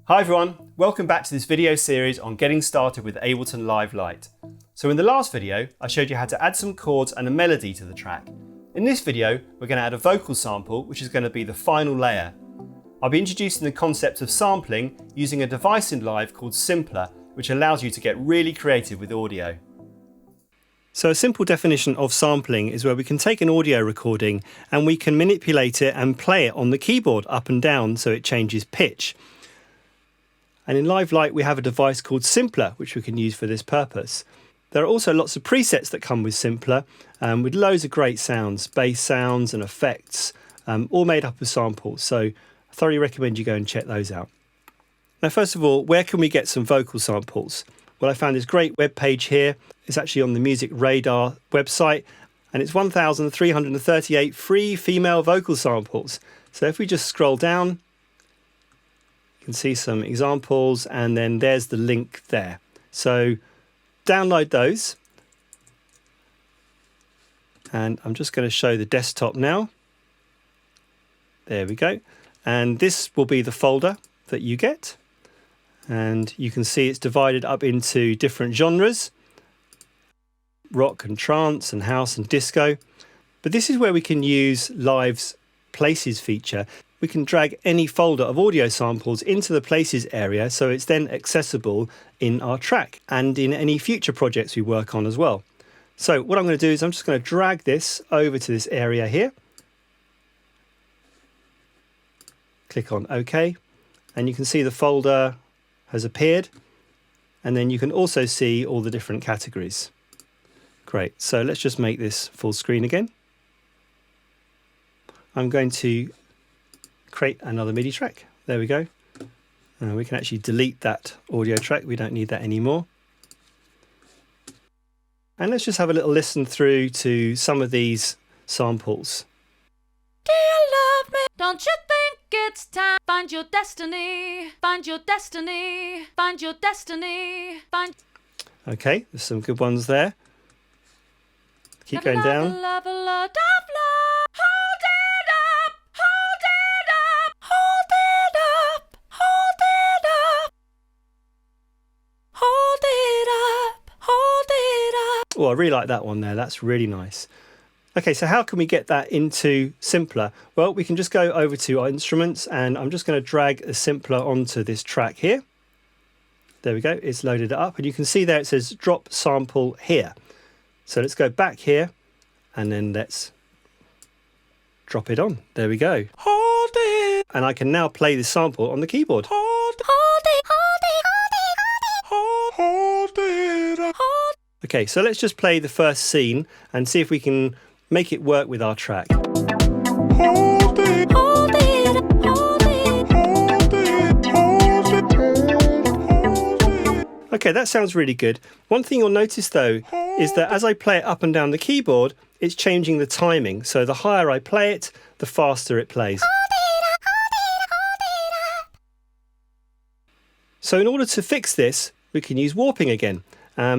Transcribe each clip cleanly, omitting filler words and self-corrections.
Hi everyone, welcome back to this video series on getting started with Ableton Live Lite. So in the last video, I showed you how to add some chords and a melody to the track. In this video, we're going to add a vocal sample, which is going to be the final layer. I'll be introducing the concept of sampling using a device in Live called Simpler, which allows you to get really creative with audio. So a simple definition of sampling is where we can take an audio recording and we can manipulate it and play it on the keyboard up and down so it changes pitch. And in Live Lite we have a device called Simpler which we can use for this purpose. There are also lots of presets that come with Simpler with loads of great sounds, bass sounds and effects, all made up of samples. So I thoroughly recommend you go and check those out. Now first of all, where can we get some vocal samples? Well, I found this great web page here. It's actually on the Music Radar website and it's 1,338 free female vocal samples. So if we just scroll down, you can see some examples and then there's the link there. So download those. And I'm just going to show the desktop now. There we go. And this will be the folder that you get. And you can see it's divided up into different genres. Rock and trance and house and disco. But this is where we can use Live's Places feature. We can drag any folder of audio samples into the Places area so it's then accessible in our track and in any future projects we work on as well. So what I'm going to do is I'm just going to drag this over to this area here. Click on OK and you can see the folder has appeared and then you can also see all the different categories. Great, so let's just make this full screen again. I'm going to create another MIDI track. There we go. We can actually delete that audio track. We don't need that anymore. And let's just have a little listen through to some of these samples. Do you love me? Don't you think it's time? Find your destiny. Find your destiny. Find your destiny. Find. Okay, there's some good ones there. Keep going down. Oh, I really like that one there. That's really nice. Okay, so how can we get that into Simpler? Well, we can just go over to our instruments and I'm just going to drag a Simpler onto this track here. There we go. It's loaded it up and you can see there it says drop sample here. So let's go back here and then let's drop it on. There we go. Hold it. And I can now play this sample on the keyboard. Hold it. Okay, so let's just play the first scene and see if we can make it work with our track. Hold it, hold it, hold it, hold it, hold it, hold it. Okay, that sounds really good. One thing you'll notice though is that as I play it up and down the keyboard, it's changing the timing. So the higher I play it, the faster it plays. So in order to fix this, we can use warping again.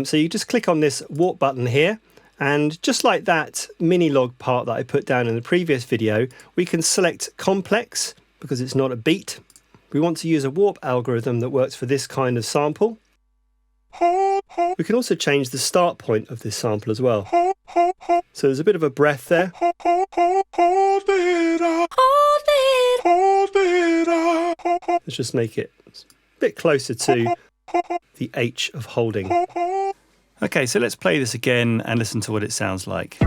So you just click on this warp button here and just like that mini log part that I put down in the previous video, we can select complex because it's not a beat. We want to use a warp algorithm that works for this kind of sample. We can also change the start point of this sample as well. So there's a bit of a breath there. Let's just make it a bit closer to the H of holding. Okay, so let's play this again and listen to what it sounds like.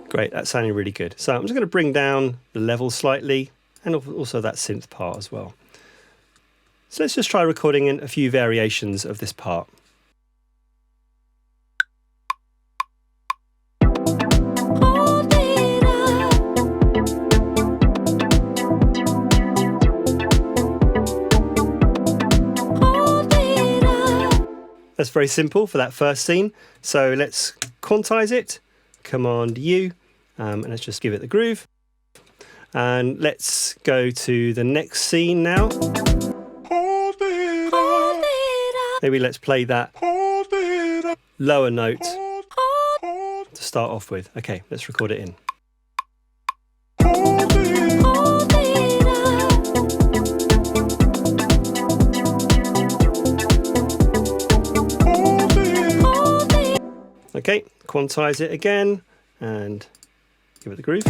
Great, that's sounding really good. So I'm just going to bring down the level slightly and also that synth part as well. So let's just try recording in a few variations of this part. That's very simple for that first scene. So let's quantize it, Command U, and let's just give it the groove. And let's go to the next scene now. Maybe let's play that lower note to start off with. Okay, let's record it in. Okay, quantize it again and give it the groove.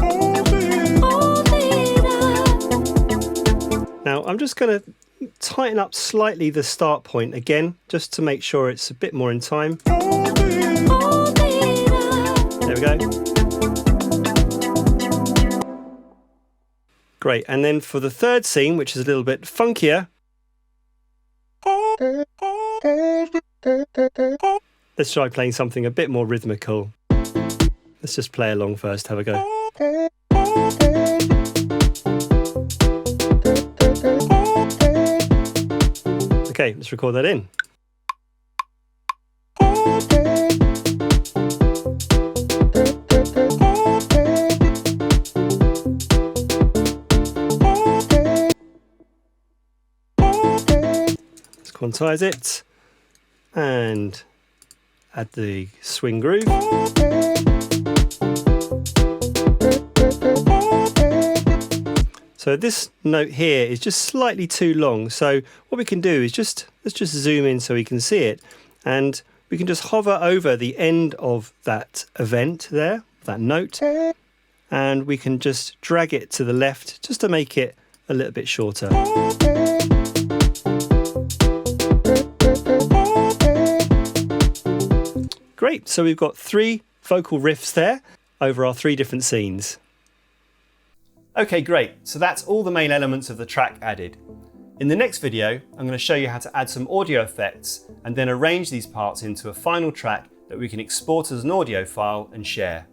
Now I'm just going to tighten up slightly the start point again, just to make sure it's a bit more in time. There we go. Great, and then for the third scene, which is a little bit funkier, let's try playing something a bit more rhythmical. Let's just play along first, have a go. Okay, let's record that in. Let's quantize it and add the swing groove. So this note here is just slightly too long. So what we can do is let's just zoom in so we can see it. And we can just hover over the end of that event there, that note. And we can just drag it to the left just to make it a little bit shorter. Great, so we've got 3 vocal riffs there over our 3 different scenes. Okay, great. So that's all the main elements of the track added. In the next video, I'm going to show you how to add some audio effects and then arrange these parts into a final track that we can export as an audio file and share.